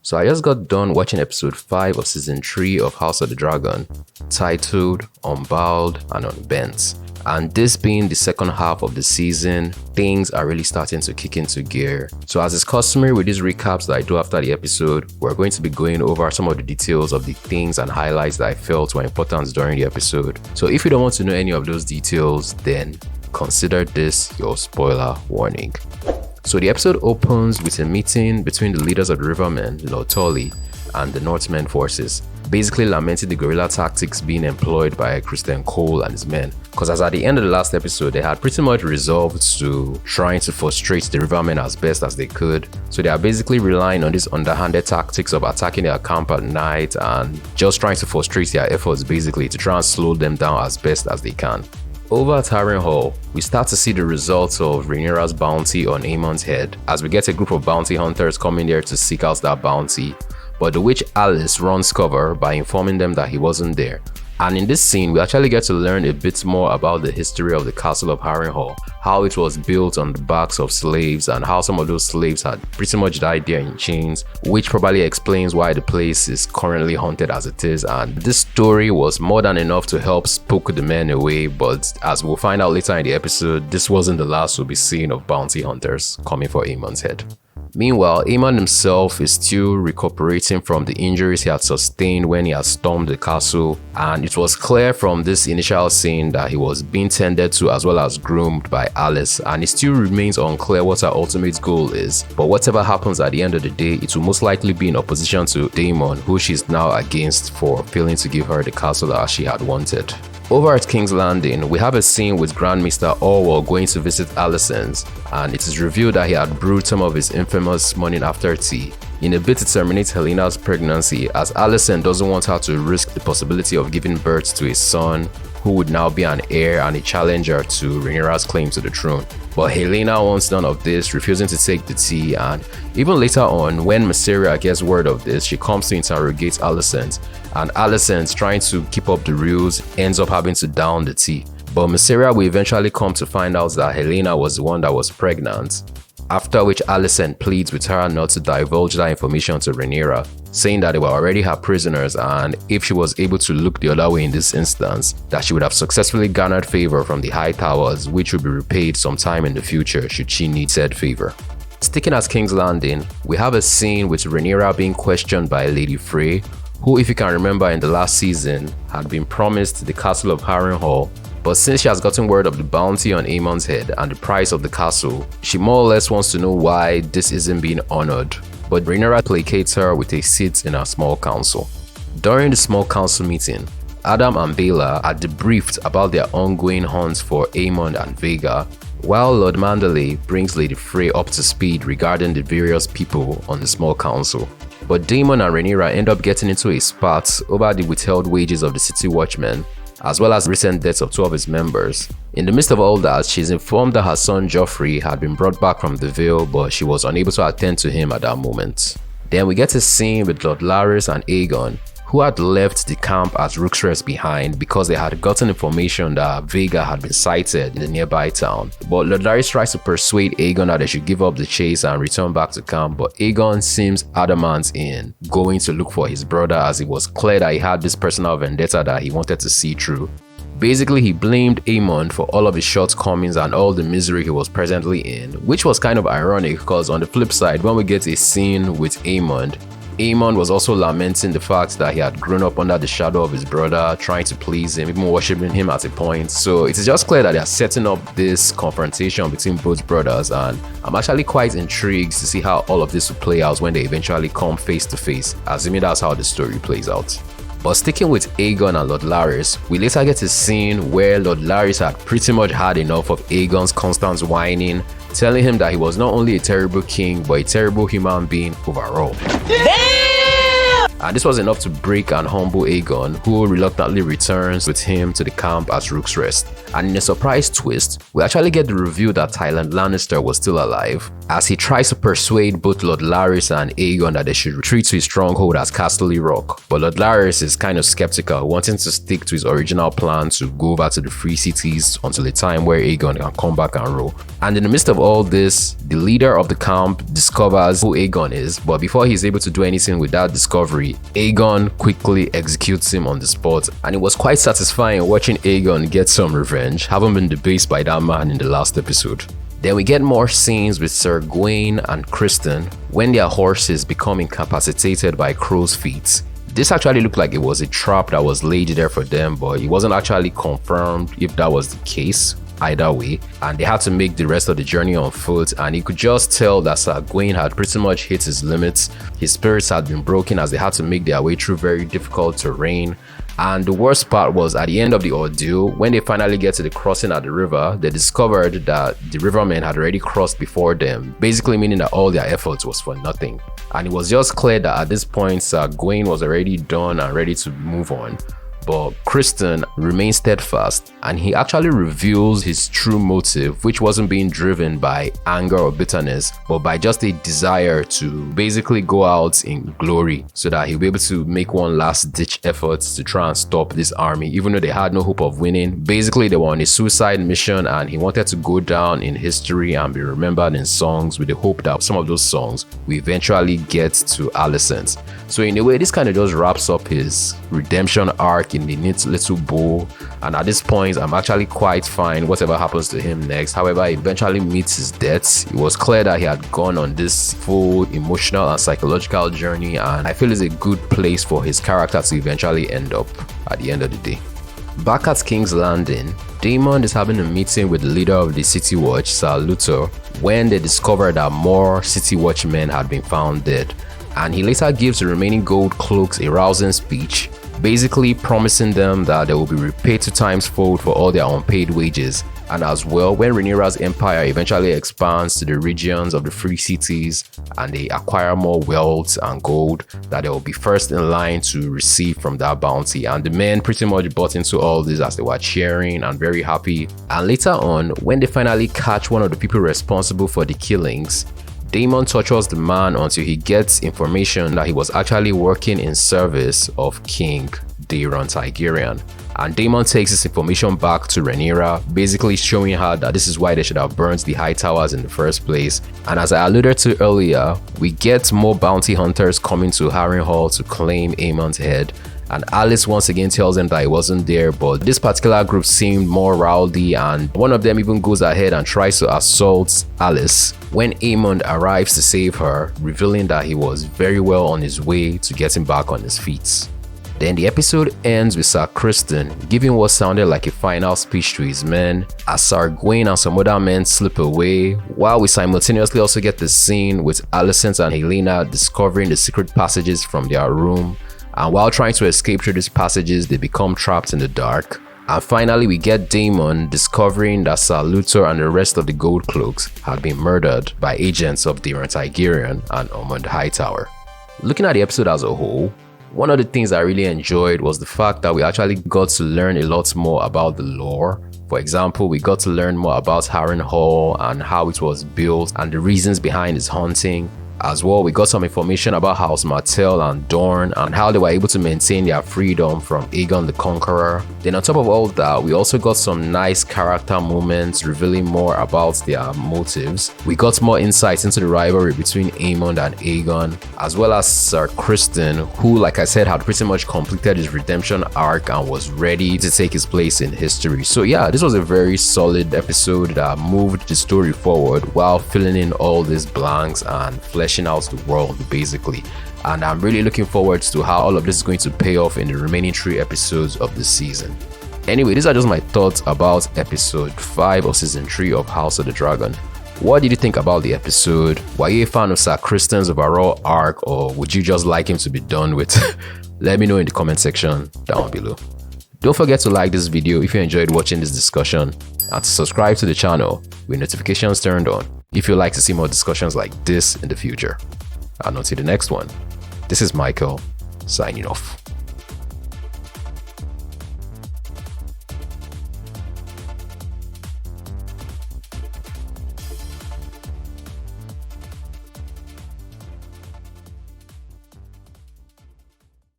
So I just got done watching episode 5 of season 3 of House of the Dragon, titled Unbowed and Unbent. And this being the second half of the season, things are really starting to kick into gear. So as is customary with these recaps that I do after the episode, we're going to be going over some of the details of the things and highlights that I felt were important during the episode. So if you don't want to know any of those details, then consider this your spoiler warning. So the episode opens with a meeting between the leaders of the Rivermen, Lord Tully, and the Northmen forces, basically lamenting the guerrilla tactics being employed by Christian Cole and his men. Because as at the end of the last episode, they had pretty much resolved to trying to frustrate the Rivermen as best as they could. So they are basically relying on these underhanded tactics of attacking their camp at night and just trying to frustrate their efforts basically to try and slow them down as best as they can. Over at Harrenhal, we start to see the results of Rhaenyra's bounty on Aemon's head, as we get a group of bounty hunters coming there to seek out that bounty, but the witch Alice runs cover by informing them that he wasn't there. And in this scene, we actually get to learn a bit more about the history of the castle of Harrenhal, how it was built on the backs of slaves and how some of those slaves had pretty much died there in chains, which probably explains why the place is currently haunted as it is. And this story was more than enough to help spook the men away, but as we'll find out later in the episode, this wasn't the last we'll be seeing of bounty hunters coming for Aemon's head. Meanwhile, Aemon himself is still recuperating from the injuries he had sustained when he had stormed the castle, and it was clear from this initial scene that he was being tended to as well as groomed by Alice, and it still remains unclear what her ultimate goal is. But whatever happens at the end of the day, it will most likely be in opposition to Daemon, who she's now against for failing to give her the castle as she had wanted. Over at King's Landing, we have a scene with Grand Maester Orwell going to visit Alicent's, and it is revealed that he had brewed some of his infamous morning after tea in a bid to terminate Helena's pregnancy, as Alicent doesn't want her to risk the possibility of giving birth to a son who would now be an heir and a challenger to Rhaenyra's claim to the throne. But Helena wants none of this, refusing to take the tea, and even later on, when Mysaria gets word of this, she comes to interrogate Alicent, and Alicent, trying to keep up the rules, ends up having to down the tea. But Mysaria will eventually come to find out that Helena was the one that was pregnant, after which Alicent pleads with her not to divulge that information to Rhaenyra, saying that they were already her prisoners, and if she was able to look the other way in this instance, that she would have successfully garnered favor from the High Towers, which would be repaid sometime in the future should she need said favor. Sticking at King's Landing, we have a scene with Rhaenyra being questioned by Lady Frey, who, if you can remember in the last season, had been promised the castle of Harrenhal. But since she has gotten word of the bounty on Aemon's head and the price of the castle, she more or less wants to know why this isn't being honored. But Rhaenyra placates her with a seat in her small council. During the small council meeting, Adam and Baela are debriefed about their ongoing hunts for Aemon and Vhagar, while Lord Mandalay brings Lady Frey up to speed regarding the various people on the small council. But Daemon and Rhaenyra end up getting into a spat over the withheld wages of the city watchmen, as well as recent deaths of 2 of his members. In the midst of all that, she's informed that her son Joffrey had been brought back from the Vale, but she was unable to attend to him at that moment. Then we get a scene with Lord Laris and Aegon, who had left the camp at Rook's Rest behind because they had gotten information that Vhagar had been sighted in the nearby town. But Lord Laris tries to persuade Aegon that they should give up the chase and return back to camp, but Aegon seems adamant in going to look for his brother, as it was clear that he had this personal vendetta that he wanted to see through. Basically, he blamed Aemon for all of his shortcomings and all the misery he was presently in, which was kind of ironic because on the flip side, when we get a scene with Aemon was also lamenting the fact that he had grown up under the shadow of his brother, trying to please him, even worshipping him at a point. So it is just clear that they are setting up this confrontation between both brothers, and I'm actually quite intrigued to see how all of this will play out when they eventually come face to face, assuming that's how the story plays out. But sticking with Aegon and Lord Laris, we later get a scene where Lord Laris had pretty much had enough of Aegon's constant whining, telling him that he was not only a terrible king but a terrible human being overall. Damn! And this was enough to break and humble Aegon, who reluctantly returns with him to the camp as Rook's Rest. And in a surprise twist, we actually get the reveal that Tywin Lannister was still alive, as he tries to persuade both Lord Laris and Aegon that they should retreat to his stronghold at Castle Rock. But Lord Laris is kind of skeptical, wanting to stick to his original plan to go over to the Free Cities until the time where Aegon can come back and rule. And in the midst of all this, the leader of the camp discovers who Aegon is, but before he's able to do anything with that discovery, Aegon quickly executes him on the spot. And it was quite satisfying watching Aegon get some revenge, having been debased by that man in the last episode. Then we get more scenes with Sir Gawain and Criston when their horses become incapacitated by crow's feet. This actually looked like it was a trap that was laid there for them, but it wasn't actually confirmed if that was the case either way, and they had to make the rest of the journey on foot. And you could just tell that Sir Gawain had pretty much hit his limits. His spirits had been broken as they had to make their way through very difficult terrain. And the worst part was at the end of the ordeal, when they finally get to the crossing at the river, they discovered that the rivermen had already crossed before them, basically meaning that all their efforts was for nothing. And it was just clear that at this point Sir Gawain was already done and ready to move on. But Criston remains steadfast, and he actually reveals his true motive, which wasn't being driven by anger or bitterness, but by just a desire to basically go out in glory so that he'll be able to make one last ditch effort to try and stop this army, even though they had no hope of winning. Basically, they were on a suicide mission, and he wanted to go down in history and be remembered in songs, with the hope that some of those songs will eventually get to Alicent. So in a way, this kind of just wraps up his redemption arc in the neat little bow, and at this point I'm actually quite fine whatever happens to him next. However, he eventually meets his death. It was clear that he had gone on this full emotional and psychological journey, and I feel it's a good place for his character to eventually end up at the end of the day. Back at King's Landing, Daemon is having a meeting with the leader of the City Watch, Sir Luthor, when they discover that more City Watchmen had been found dead. And he later gives the remaining gold cloaks a rousing speech, basically promising them that they will be repaid 2 times fold for all their unpaid wages. And as well, when Rhaenyra's empire eventually expands to the regions of the Free Cities and they acquire more wealth and gold, that they will be first in line to receive from that bounty. And the men pretty much bought into all this as they were cheering and very happy. And later on, when they finally catch one of the people responsible for the killings, Daemon tortures the man until he gets information that he was actually working in service of King Daeron Targaryen. And Daemon takes this information back to Rhaenyra, basically showing her that this is why they should have burned the high towers in the first place. And as I alluded to earlier, we get more bounty hunters coming to Harrenhal to claim Aemon's head. And Alice once again tells them that he wasn't there, but this particular group seemed more rowdy, and one of them even goes ahead and tries to assault Alice when Aemon arrives to save her, revealing that he was very well on his way to getting back on his feet. Then the episode ends with Sir Criston giving what sounded like a final speech to his men, as Sir Gawain and some other men slip away, while we simultaneously also get the scene with Alicent and Helena discovering the secret passages from their room. And while trying to escape through these passages, they become trapped in the dark. And finally, we get Daemon discovering that Sir Luthor and the rest of the Gold Cloaks had been murdered by agents of Daemon Targaryen and Aemond Hightower. Looking at the episode as a whole, one of the things I really enjoyed was the fact that we actually got to learn a lot more about the lore. For example, we got to learn more about Harrenhal and how it was built and the reasons behind its haunting. As well, we got some information about House Martell and Dorne and how they were able to maintain their freedom from Aegon the Conqueror. Then on top of all that, we also got some nice character moments revealing more about their motives. We got more insights into the rivalry between Aemond and Aegon, as well as Sir Criston, who, like I said, had pretty much completed his redemption arc and was ready to take his place in history. So yeah, this was a very solid episode that moved the story forward while filling in all these blanks and fleshing out the world basically. And I'm really looking forward to how all of this is going to pay off in the remaining 3 episodes of the season. Anyway, these are just my thoughts about episode 5 of season 3 of House of the Dragon. What did you think about the episode? Were you a fan of Sir Criston's overall arc, or would you just like him to be done with? Let me know in the comment section down below. Don't forget to like this video if you enjoyed watching this discussion, and to subscribe to the channel with notifications turned on if you'd like to see more discussions like this in the future. And until the next one, this is Michael, signing off.